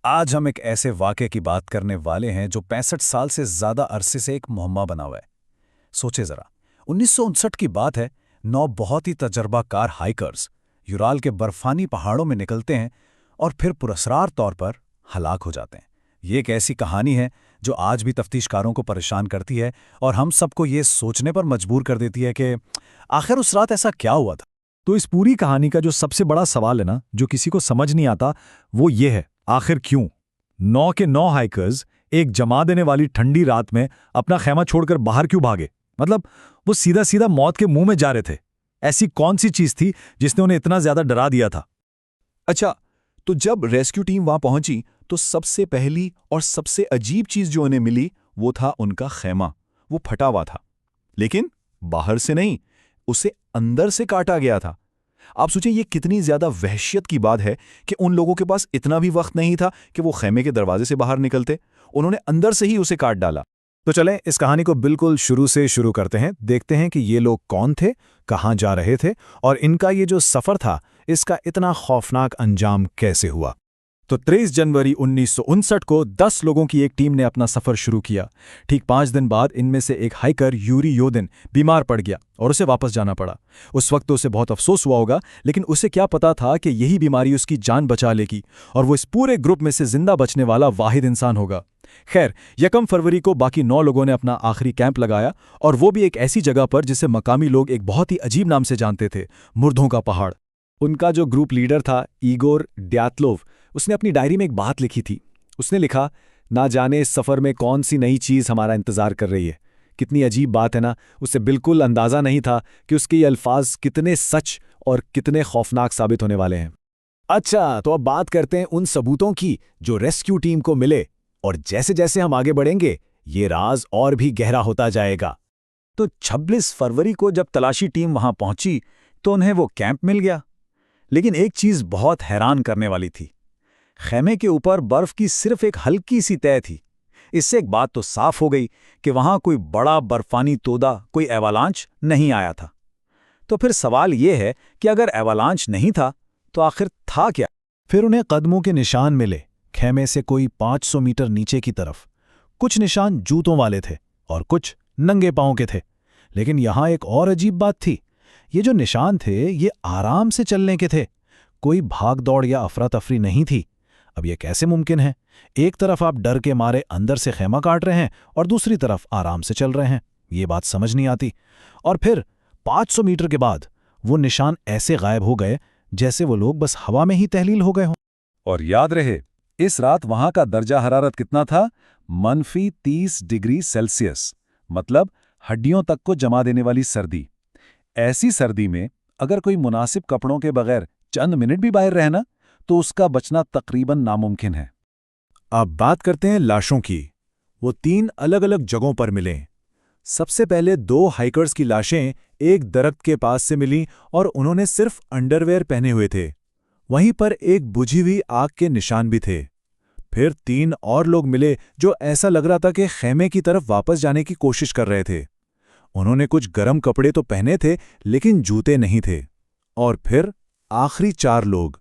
आज हम एक ऐसे वाक़े की बात करने वाले हैं जो 65 साल से ज़्यादा अरसे से एक मुहम्मा बना हुआ है। सोचे ज़रा, 1959 की बात है। 9 बहुत ही तजर्बाकार हाइकर्स यूराल के बर्फानी पहाड़ों में निकलते हैं और फिर पुरस्कार तौर पर हलाक हो जाते हैं। ये एक ऐसी कहानी है जो आज भी तफ्तीशकारों को परेशान करती है और हम सबको ये सोचने पर मजबूर कर देती है कि आखिर उस रात ऐसा क्या हुआ था। तो इस पूरी कहानी का जो सबसे बड़ा सवाल है ना, जो किसी को समझ नहीं आता, वो ये है, आखिर क्यों 9 के 9 हाइकर्स एक जमा देने वाली ठंडी रात में अपना खेमा छोड़कर बाहर क्यों भागे? मतलब वो सीधा सीधा मौत के मुंह में जा रहे थे। ऐसी कौन सी चीज थी जिसने उन्हें इतना ज्यादा डरा दिया था? अच्छा, तो जब रेस्क्यू टीम वहां पहुंची तो सबसे पहली और सबसे अजीब चीज जो उन्हें मिली वो था उनका खेमा। वो फटा हुआ था, लेकिन बाहर से नहीं, उसे अंदर से काटा गया था। आप सोचिए ये कितनी ज्यादा वहशियत की बात है कि उन लोगों के पास इतना भी वक्त नहीं था कि वो खेमे के दरवाजे से बाहर निकलते। उन्होंने अंदर से ही उसे काट डाला। तो चलें इस कहानी को बिल्कुल शुरू से शुरू करते हैं। देखते हैं कि ये लोग कौन थे, कहाँ जा रहे थे और इनका ये जो सफर था इसका इतना खौफनाक अंजाम कैसे हुआ। तो 23 जनवरी 1959 को 10 लोगों की एक टीम ने अपना सफर शुरू किया। ठीक 5 दिन बाद इनमें से एक हाइकर यूरी योदिन बीमार पड़ गया और उसे वापस जाना पड़ा। उस वक्त तो उसे बहुत अफसोस हुआ होगा, लेकिन उसे क्या पता था कि यही बीमारी उसकी जान बचा लेगी और वो इस पूरे ग्रुप में से जिंदा बचने वाला वाहिद इंसान होगा। खैर, 1 फरवरी को बाकी 9 लोगों ने अपना आखिरी कैंप लगाया, और वो भी एक ऐसी जगह पर जिसे मकामी लोग एक बहुत ही अजीब नाम से जानते थे, मुर्दों का पहाड़। उनका जो ग्रुप लीडर था इगोर ड्यातलोव, उसने अपनी डायरी में एक बात लिखी थी। उसने लिखा, ना जाने इस सफ़र में कौन सी नई चीज़ हमारा इंतज़ार कर रही है। कितनी अजीब बात है ना। उसे बिल्कुल अंदाज़ा नहीं था कि उसके ये अल्फाज कितने सच और कितने खौफनाक साबित होने वाले हैं। अच्छा, तो अब बात करते हैं उन सबूतों की जो रेस्क्यू टीम को मिले, और जैसे जैसे हम आगे बढ़ेंगे ये राज और भी गहरा होता जाएगा। तो 26 फरवरी को जब तलाशी टीम वहां पहुंची तो उन्हें वो कैंप मिल गया, लेकिन एक चीज़ बहुत हैरान करने वाली थी। खेमे के ऊपर बर्फ की सिर्फ एक हल्की सी तह थी। इससे एक बात तो साफ हो गई कि वहां कोई बड़ा बर्फानी तोदा, कोई एवालांच नहीं आया था। तो फिर सवाल यह है कि अगर एवालांच नहीं था तो आखिर था क्या? फिर उन्हें कदमों के निशान मिले, खेमे से कोई 500 मीटर नीचे की तरफ। कुछ निशान जूतों वाले थे और कुछ नंगे पांव के थे। लेकिन यहां एक और अजीब बात थी। ये जो निशान थे ये आराम से चलने के थे, कोई भाग दौड़ या अफरा तफरी नहीं थी। अब यह कैसे मुमकिन है? एक तरफ आप डर के मारे अंदर से खेमा काट रहे हैं और दूसरी तरफ आराम से चल रहे हैं। ये बात समझ नहीं आती। और फिर 500 मीटर के बाद वो निशान ऐसे गायब हो गए जैसे वो लोग बस हवा में ही तहलील हो गए हों। और याद रहे, इस रात वहां का दर्जा हरारत कितना था? -30 डिग्री सेल्सियस, मतलब हड्डियों तक को जमा देने वाली सर्दी। ऐसी सर्दी में अगर कोई मुनासिब कपड़ों के बगैर चंद मिनट भी बाहर रहना तो उसका बचना तकरीबन नामुमकिन है। अब बात करते हैं लाशों की। वो 3 अलग अलग जगहों पर मिले। सबसे पहले 2 हाइकर्स की लाशें एक दरख्त के पास से मिलीं और उन्होंने सिर्फ अंडरवेयर पहने हुए थे। वहीं पर एक बुझी हुई आग के निशान भी थे। फिर 3 और लोग मिले जो ऐसा लग रहा था कि खेमे की तरफ वापस जाने की कोशिश कर रहे थे। उन्होंने कुछ गर्म कपड़े तो पहने थे, लेकिन जूते नहीं थे। और फिर आखिरी 4 लोग,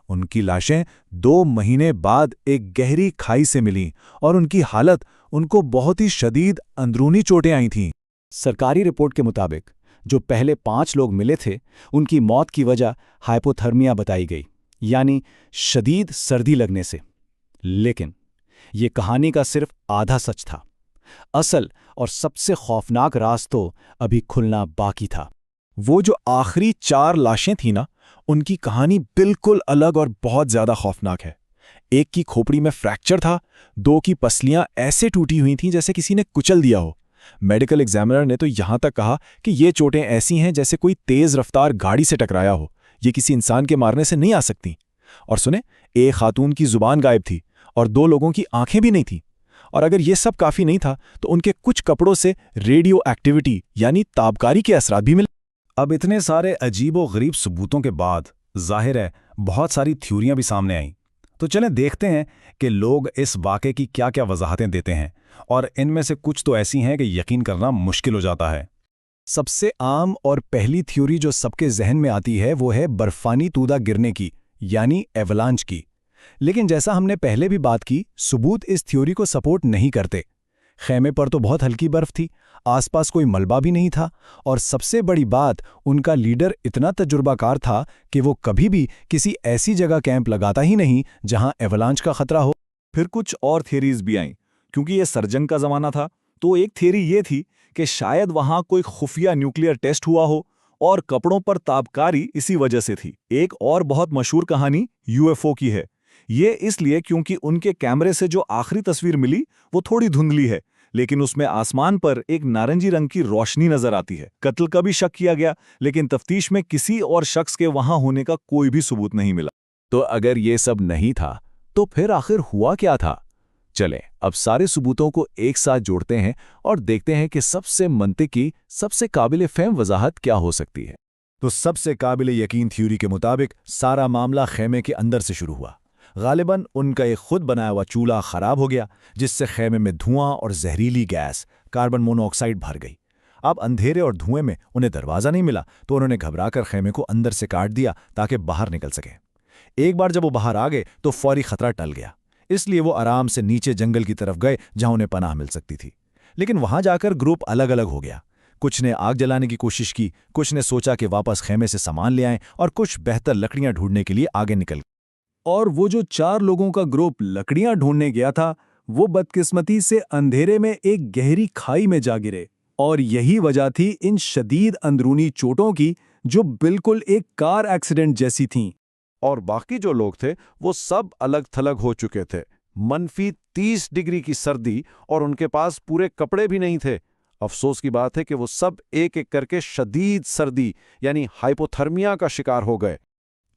उनकी लाशें 2 महीने बाद एक गहरी खाई से मिलीं और उनकी हालत, उनको बहुत ही शदीद अंदरूनी चोटें आई थीं। सरकारी रिपोर्ट के मुताबिक जो पहले 5 लोग मिले थे उनकी मौत की वजह हाइपोथर्मिया बताई गई, यानी शदीद सर्दी लगने से। लेकिन ये कहानी का सिर्फ आधा सच था। असल और सबसे खौफनाक राज तो अभी खुलना बाकी था। वो जो आखिरी 4 लाशें थी ना, उनकी कहानी बिल्कुल अलग और बहुत ज्यादा खौफनाक है। एक की खोपड़ी में फ्रैक्चर था, 2 की पसलियां ऐसे टूटी हुई थीं जैसे किसी ने कुचल दिया हो। मेडिकल एग्जामिनर ने तो यहां तक कहा कि ये चोटें ऐसी हैं जैसे कोई तेज रफ्तार गाड़ी से टकराया हो, ये किसी इंसान के मारने से नहीं आ सकती। और सुने, एक खातून की जुबान गायब थी और 2 लोगों की आंखें भी नहीं थीं। और अगर ये सब काफी नहीं था तो उनके कुछ कपड़ों से रेडियो एक्टिविटी यानी ताबकारी के असरात भी मिले। अब इतने सारे अजीबो गरीब सबूतों के बाद जाहिर है बहुत सारी थ्योरियां भी सामने आईं। तो चलें देखते हैं कि लोग इस वाक़े की क्या क्या वजाहतें देते हैं, और इनमें से कुछ तो ऐसी हैं कि यकीन करना मुश्किल हो जाता है। सबसे आम और पहली थ्योरी जो सबके जहन में आती है वो है बर्फानी तूदा गिरने की, यानी एवलांच की। लेकिन जैसा हमने पहले भी बात की, सबूत इस थ्योरी को सपोर्ट नहीं करते। खेमे पर तो बहुत हल्की बर्फ थी, आसपास कोई मलबा भी नहीं था, और सबसे बड़ी बात, उनका लीडर इतना तजुर्बाकार था कि वो कभी भी किसी ऐसी जगह कैंप लगाता ही नहीं जहां एवलांच का खतरा हो। फिर कुछ और थियरीज भी आईं, क्योंकि ये सर्जंग का जमाना था। तो एक थियरी ये थी कि शायद वहां कोई खुफिया न्यूक्लियर टेस्ट हुआ हो और कपड़ों पर ताबकारी इसी वजह से थी। एक और बहुत मशहूर कहानी यूएफओ की है। ये इसलिए क्योंकि उनके कैमरे से जो आखिरी तस्वीर मिली वो थोड़ी धुंधली है, लेकिन उसमें आसमान पर एक नारंगी रंग की रोशनी नजर आती है। कत्ल का भी शक किया गया, लेकिन तफ्तीश में किसी और शख्स के वहां होने का कोई भी सबूत नहीं मिला। तो अगर ये सब नहीं था, तो फिर आखिर हुआ क्या था? चलें, अब सारे सबूतों को एक साथ जोड़ते हैं और देखते हैं कि सबसे मंतिकी, सबसे काबिल फ़हम वजाहत क्या हो सकती है। तो सबसे काबिल यकीन थ्योरी के मुताबिक सारा मामला खेमे के अंदर से शुरू हुआ। गालिबन उनका एक खुद बनाया हुआ चूल्हा खराब हो गया, जिससे खेमे में धुआं और जहरीली गैस कार्बन मोनोऑक्साइड भर गई। अब अंधेरे और धुएं में उन्हें दरवाज़ा नहीं मिला, तो उन्होंने घबराकर खेमे को अंदर से काट दिया ताकि बाहर निकल सके। एक बार जब वो बाहर आ गए तो फौरी खतरा टल गया, इसलिए वो आराम से नीचे जंगल की तरफ गए जहां उन्हें पनाह मिल सकती थी। लेकिन वहां जाकर ग्रुप अलग अलग हो गया। कुछ ने आग जलाने की कोशिश की, कुछ ने सोचा कि वापस खेमे से सामान ले आएं, और कुछ बेहतर लकड़ियां ढूंढने के लिए आगे निकल गए। और वो जो 4 लोगों का ग्रुप लकड़ियां ढूंढने गया था, वो बदकिस्मती से अंधेरे में एक गहरी खाई में जा गिरे। और यही वजह थी इन शदीद अंदरूनी चोटों की, जो बिल्कुल एक कार एक्सीडेंट जैसी थीं। और बाकी जो लोग थे वो सब अलग थलग हो चुके थे। -30 डिग्री की सर्दी, और उनके पास पूरे कपड़े भी नहीं थे। अफसोस की बात है कि वो सब एक एक करके शदीद सर्दी यानी हाइपोथर्मिया का शिकार हो गए।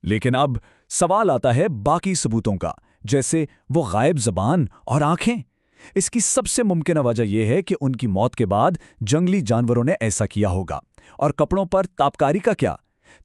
लेकिन अब सवाल आता है बाकी सबूतों का, जैसे वो गायब ज़बान और आंखें। इसकी सबसे मुमकिन वजह यह है कि उनकी मौत के बाद जंगली जानवरों ने ऐसा किया होगा। और कपड़ों पर ताबकारी का क्या?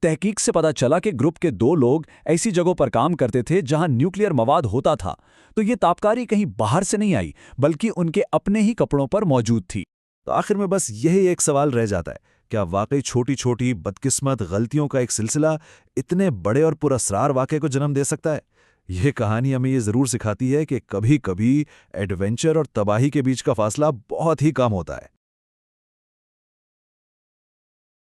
तहकीक से पता चला कि ग्रुप के 2 लोग ऐसी जगहों पर काम करते थे जहां न्यूक्लियर मवाद होता था, तो ये ताबकारी कहीं बाहर से नहीं आई, बल्कि उनके अपने ही कपड़ों पर मौजूद थी। तो आखिर में बस यही एक सवाल रह जाता है, क्या वाकई छोटी छोटी बदकिस्मत गलतियों का एक सिलसिला इतने बड़े और पुरअसरार वाक़े को जन्म दे सकता है? यह कहानी हमें ये ज़रूर सिखाती है कि कभी कभी एडवेंचर और तबाही के बीच का फासला बहुत ही कम होता है।